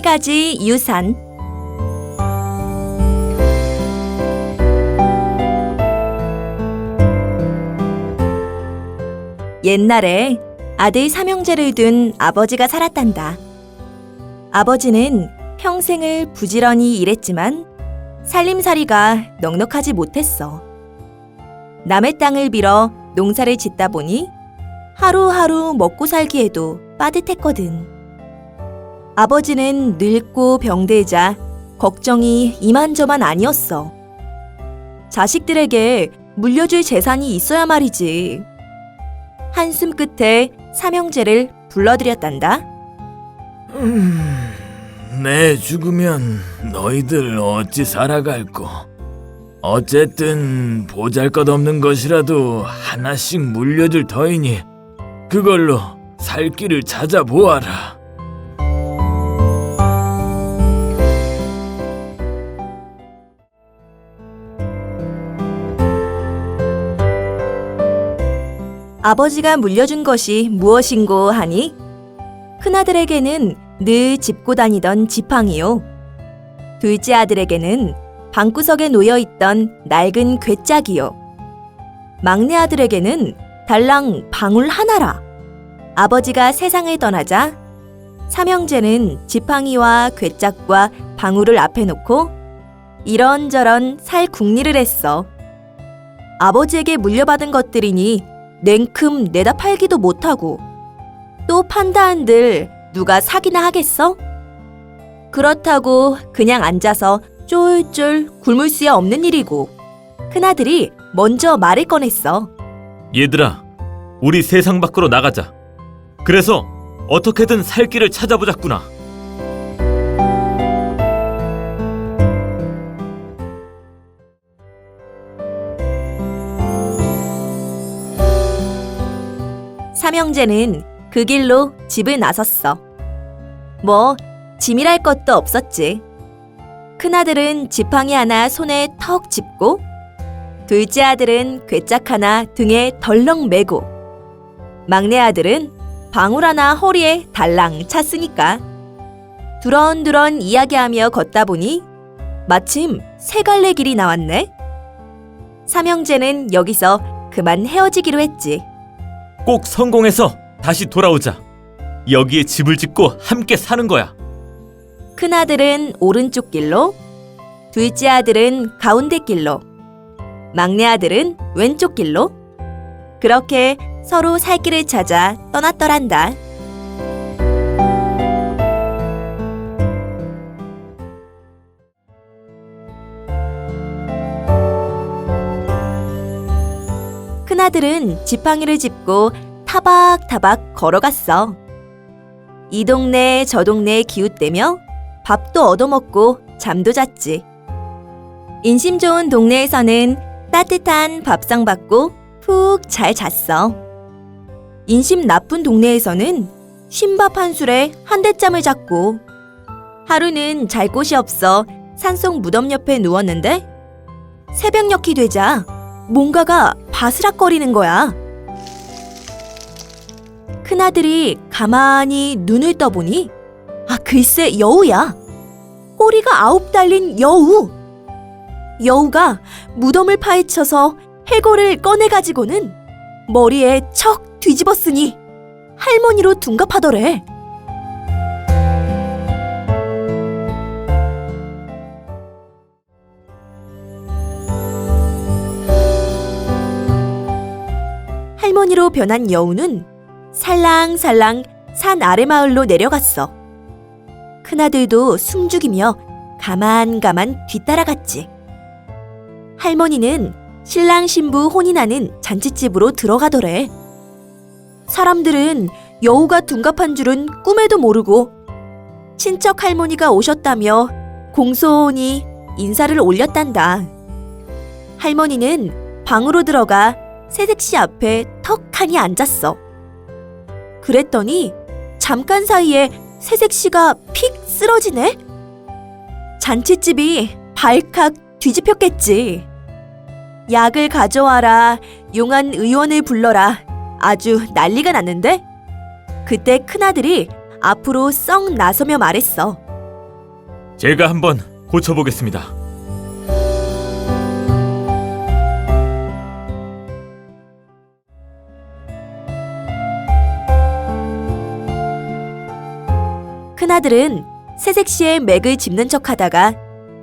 세 가지 유산. 옛날에 아들 삼형제를 둔 아버지가 살았단다. 아버지는 평생을 부지런히 일했지만 살림살이가 넉넉하지 못했어. 남의 땅을 빌어 농사를 짓다 보니 하루하루 먹고 살기에도 빠듯했거든. 아버지는 늙고 병들자 걱정이 이만저만 아니었어. 자식들에게 물려줄 재산이 있어야 말이지. 한숨 끝에 삼형제를 불러들였단다. 내 죽으면 너희들 어찌 살아갈꼬? 어쨌든 보잘것없는 것이라도 하나씩 물려줄 터이니 그걸로 살 길을 찾아보아라. 아버지가 물려준 것이 무엇인고 하니 큰아들에게는 늘 짚고 다니던 지팡이요. 둘째 아들에게는 방구석에 놓여있던 낡은 괴짝이요. 막내 아들에게는 달랑 방울 하나라. 아버지가 세상을 떠나자 삼형제는 지팡이와 괴짝과 방울을 앞에 놓고 이런저런 살 궁리를 했어. 아버지에게 물려받은 것들이니 냉큼 내다 팔기도 못하고 또 판다 한들 누가 사기나 하겠어? 그렇다고 그냥 앉아서 쫄쫄 굶을 수야 없는 일이고 큰아들이 먼저 말을 꺼냈어. 얘들아, 우리 세상 밖으로 나가자. 그래서 어떻게든 살 길을 찾아보자꾸나. 삼형제는 그 길로 집을 나섰어. 뭐 짐이랄 것도 없었지. 큰아들은 지팡이 하나 손에 턱 짚고 둘째 아들은 괴짝 하나 등에 덜렁 메고 막내 아들은 방울 하나 허리에 달랑 찼으니까 두런두런 이야기하며 걷다 보니 마침 세 갈래 길이 나왔네. 삼형제는 여기서 그만 헤어지기로 했지. 꼭 성공해서 다시 돌아오자. 여기에 집을 짓고 함께 사는 거야. 큰아들은 오른쪽 길로, 둘째 아들은 가운데 길로, 막내 아들은 왼쪽 길로. 그렇게 서로 살 길을 찾아 떠났더란다. 큰아들은 지팡이를 짚고 타박타박 걸어갔어. 이 동네 저 동네 기웃대며 밥도 얻어먹고 잠도 잤지. 인심 좋은 동네에서는 따뜻한 밥상 받고 푹 잘 잤어. 인심 나쁜 동네에서는 쉰밥 한 술에 한 대짬을 잤고 하루는 잘 곳이 없어 산속 무덤 옆에 누웠는데 새벽녘이 되자 뭔가가 바스락거리는 거야. 큰아들이 가만히 눈을 떠보니 글쎄 여우야. 꼬리가 9 달린 여우. 여우가 무덤을 파헤쳐서 해골을 꺼내가지고는 머리에 척 뒤집었으니 할머니로 둔갑하더래. 할머니로 변한 여우는 살랑살랑 산 아래 마을로 내려갔어. 큰아들도 숨죽이며 가만가만 뒤따라갔지. 할머니는 신랑 신부 혼이 나는 잔칫집으로 들어가더래. 사람들은 여우가 둔갑한 줄은 꿈에도 모르고 친척 할머니가 오셨다며 공손히 인사를 올렸단다. 할머니는 방으로 들어가 새색시 앞에 턱하니 앉았어. 그랬더니 잠깐 사이에 새색시가 픽 쓰러지네? 잔칫집이 발칵 뒤집혔겠지. 약을 가져와라, 용한 의원을 불러라. 아주 난리가 났는데 그때 큰아들이 앞으로 썩 나서며 말했어. 제가 한번 고쳐보겠습니다. 큰아들은 새색시에 맥을 짚는 척하다가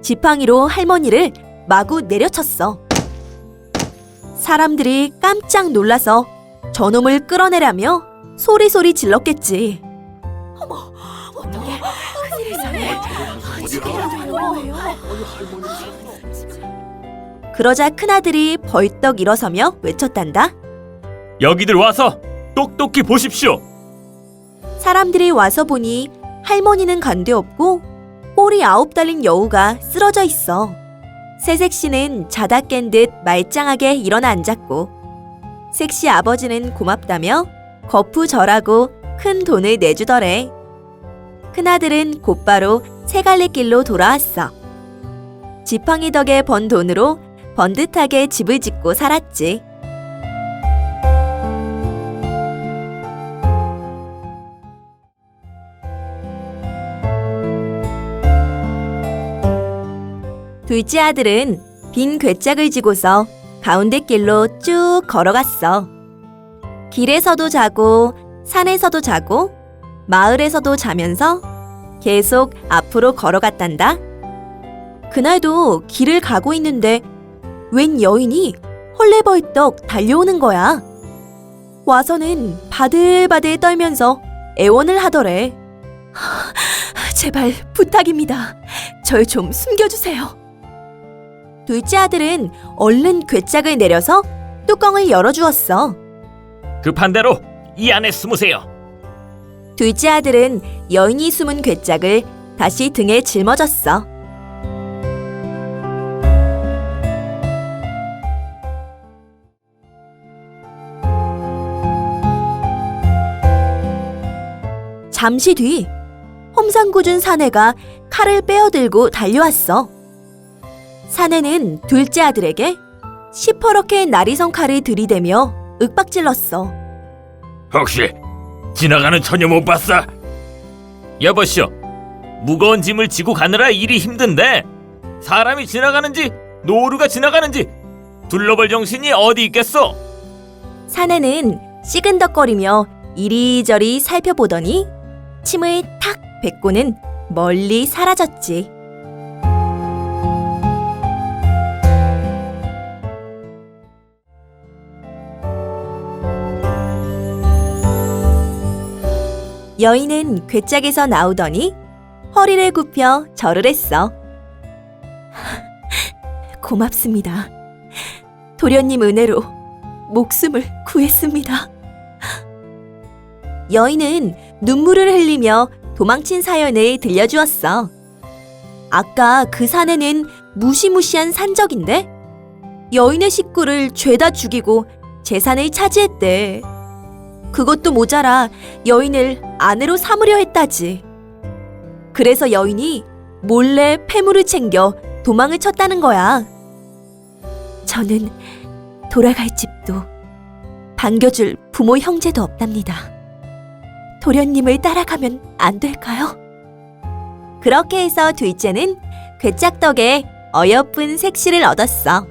지팡이로 할머니를 마구 내려쳤어. 사람들이 깜짝 놀라서 저놈을 끌어내라며 소리소리 질렀겠지. 어머, 어떡해. 그러자 큰아들이 벌떡 일어서며 외쳤단다. 여기들 와서 똑똑히 보십시오. 사람들이 와서 보니 할머니는 간데 없고 꼬리 9 달린 여우가 쓰러져 있어. 새색시는 자다 깬 듯 말짱하게 일어나 앉았고 색시 아버지는 고맙다며 거푸절하고 큰 돈을 내주더래. 큰아들은 곧바로 세갈래길로 돌아왔어. 지팡이 덕에 번 돈으로 번듯하게 집을 짓고 살았지. 둘째 아들은 빈 괴짝을 지고서 가운데 길로 쭉 걸어갔어. 길에서도 자고 산에서도 자고 마을에서도 자면서 계속 앞으로 걸어갔단다. 그날도 길을 가고 있는데 웬 여인이 헐레벌떡 달려오는 거야. 와서는 바들바들 떨면서 애원을 하더래. 제발 부탁입니다. 절 좀 숨겨주세요. 둘째 아들은 얼른 괴짝을 내려서 뚜껑을 열어주었어. 급한 대로 이 안에 숨으세요. 둘째 아들은 여인이 숨은 괴짝을 다시 등에 짊어졌어. 잠시 뒤 험상궂은 사내가 칼을 빼어들고 달려왔어. 사내는 둘째 아들에게 시퍼렇게 나리성 칼을 들이대며 윽박질렀어. 혹시 지나가는 처녀 못 봤어? 여보시오, 무거운 짐을 지고 가느라 일이 힘든데 사람이 지나가는지 노루가 지나가는지 둘러볼 정신이 어디 있겠소? 사내는 시근덕거리며 이리저리 살펴보더니 침을 탁 뱉고는 멀리 사라졌지. 여인은 괴짝에서 나오더니 허리를 굽혀 절을 했어. 고맙습니다. 도련님 은혜로 목숨을 구했습니다. 여인은 눈물을 흘리며 도망친 사연을 들려주었어. 아까 그 사내는 무시무시한 산적인데 여인의 식구를 죄다 죽이고 재산을 차지했대. 그것도 모자라 여인을 아내로 삼으려 했다지. 그래서 여인이 몰래 폐물을 챙겨 도망을 쳤다는 거야. 저는 돌아갈 집도 반겨줄 부모 형제도 없답니다. 도련님을 따라가면 안 될까요? 그렇게 해서 둘째는 괴짝 덕에 어여쁜 색시를 얻었어.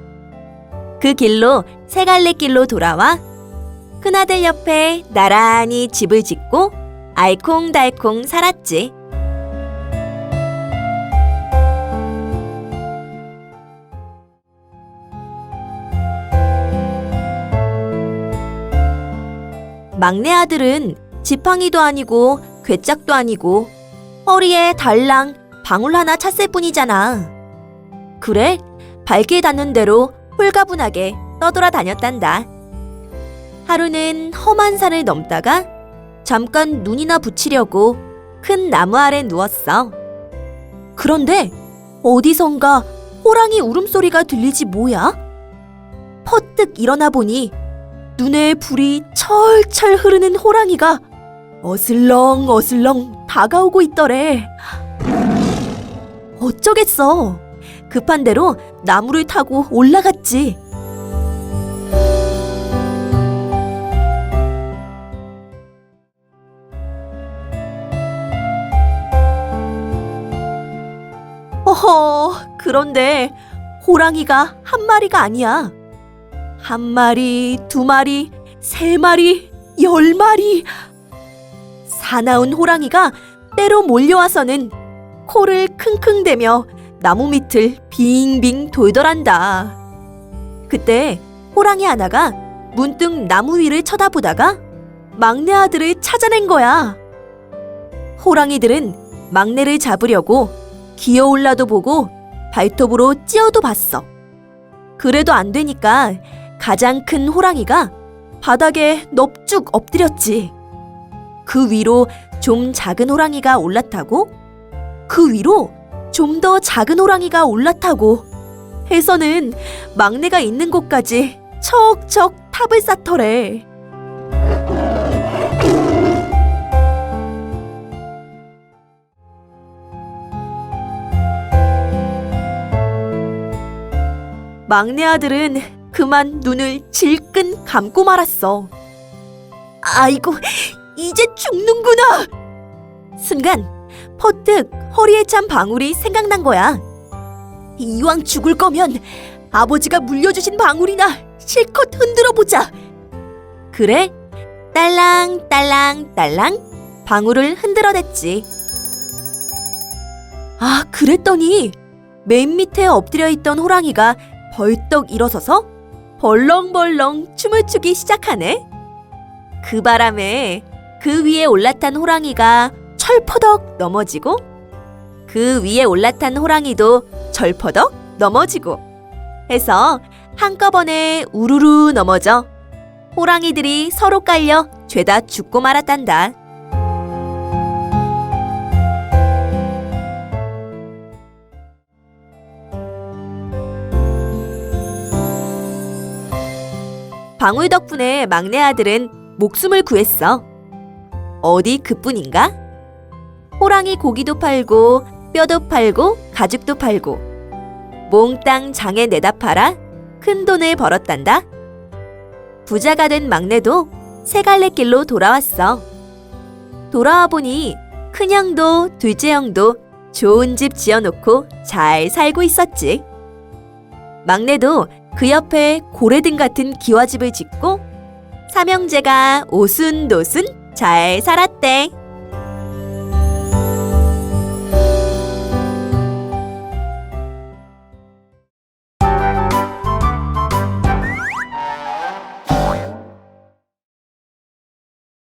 그 길로 세갈래길로 돌아와 큰아들 옆에 나란히 집을 짓고 알콩달콩 살았지. 막내 아들은 지팡이도 아니고 괴짝도 아니고 허리에 달랑 방울 하나 찼을 뿐이잖아. 그래, 발길 닿는 대로 홀가분하게 떠돌아다녔단다. 하루는 험한 산을 넘다가 잠깐 눈이나 붙이려고 큰 나무 아래 누웠어. 그런데 어디선가 호랑이 울음소리가 들리지 뭐야? 퍼뜩 일어나 보니 눈에 불이 철철 흐르는 호랑이가 어슬렁어슬렁 다가오고 있더래. 어쩌겠어. 급한 대로 나무를 타고 올라갔지. 그런데 호랑이가 한 마리가 아니야. 한 마리, 두 마리, 세 마리, 10마리. 사나운 호랑이가 때로 몰려와서는 코를 킁킁대며 나무 밑을 빙빙 돌더란다. 그때 호랑이 하나가 문득 나무 위를 쳐다보다가 막내 아들을 찾아낸 거야. 호랑이들은 막내를 잡으려고 기어올라도 보고 발톱으로 찧어도 봤어. 그래도 안 되니까 가장 큰 호랑이가 바닥에 넙죽 엎드렸지. 그 위로 좀 작은 호랑이가 올라타고 그 위로 좀 더 작은 호랑이가 올라타고 해서는 막내가 있는 곳까지 척척 탑을 쌓더래. 막내 아들은 그만 눈을 질끈 감고 말았어. 아이고, 이제 죽는구나. 순간 퍼뜩 허리에 찬 방울이 생각난 거야. 이왕 죽을 거면 아버지가 물려주신 방울이나 실컷 흔들어 보자. 그래, 딸랑 딸랑 딸랑 방울을 흔들어댔지. 아, 그랬더니 맨 밑에 엎드려 있던 호랑이가 벌떡 일어서서 벌렁벌렁 춤을 추기 시작하네. 그 바람에 그 위에 올라탄 호랑이가 철퍼덕 넘어지고 그 위에 올라탄 호랑이도 철퍼덕 넘어지고 해서 한꺼번에 우르르 넘어져 호랑이들이 서로 깔려 죄다 죽고 말았단다. 방울 덕분에 막내 아들은 목숨을 구했어. 어디 그뿐인가? 호랑이 고기도 팔고 뼈도 팔고 가죽도 팔고 몽땅 장에 내다 팔아 큰 돈을 벌었단다. 부자가 된 막내도 세 갈래 길로 돌아왔어. 돌아와 보니 큰형도 둘째 형도 좋은 집 지어놓고 잘 살고 있었지. 막내도 그 옆에 고래등 같은 기와집을 짓고 삼형제가 오순도순 잘 살았대.